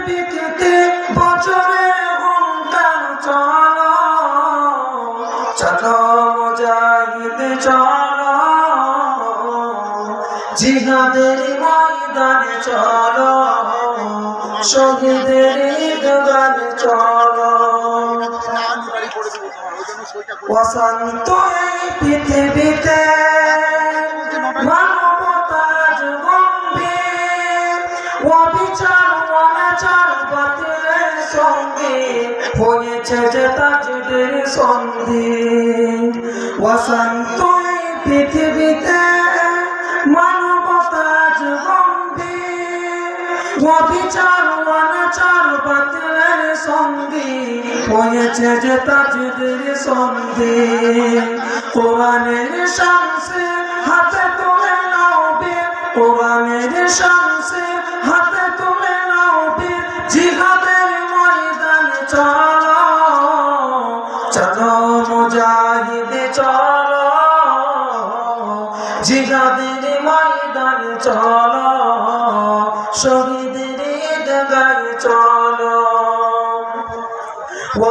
পিঠেতে বছরের হুঙ্কার চলো, চলো মুজাহিদ চলো, জিহাদের ময়দানে চলো, শহীদের ঈদগাহে চলো। বসন্ত এই পৃথিবীতে মানবতার গম্ভীর, অবিচার অনাচার বাতিলের সঙ্গে হয়েছে যে তাজদের সন্ধি। বসন্ত এই পৃথিবীতে মানবতার গম্ভীর, অবিচার অনাচার বাতিলের সঙ্গে হয়েছে যে তাজদের সন্ধি। কোরআনের শামসে হাতে তুলে নাও বীর, কোরআনের শামসে হাতে তুলে নাও বীর, জিহাদের ময়দানে চলো, চলো মুজাহিদ চলো, জিহাদের ময়দানে চলো, শহীদের ঈদগাহে চলো।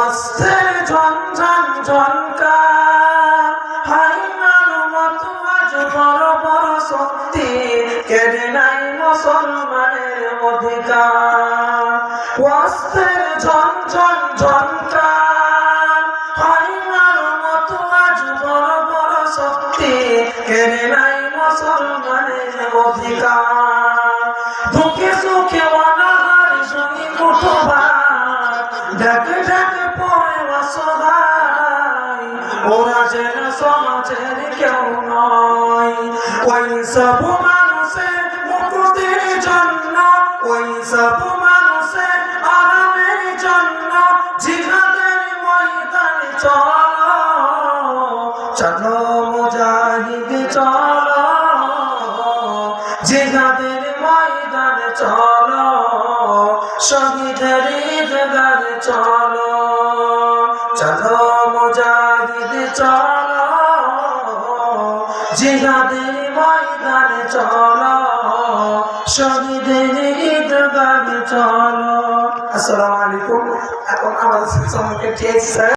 অস্ত্রের ঝনঝন ঝনকার, হাইনার মতো আজ বড় বড় শক্তি কেড়ে নাই মুসলমানের অধিকার। অস্ত্রের ঝনঝন ঝনকার, হাইনার মতো আজ বড় বড় শক্তি কেড়ে নাই মুসলমানের অধিকার। দুঃখে সুখে অনাহারে সঙ্গী কুটুম্বার, দেখে দেখে পড়ে অসহায়, ওরা যেন সমাজের কেউ নয়। ওই সব মানুষের মুক্তির জন্য, ওই সব মানুষের আরামের জন্য, জিহাদের ময়দানে চলো, চলো মুজাহিদ চলো, জিহাদের ময়দানে চলো, শহীদের ঈদগাহে চলো, চলো মুজাহিদ চলো, জিহাদের ময়দানে চলো, শহীদের ঈদগাহে চলো। আসসালামু আলাইকুম। এখন আমাদের সম্মুখে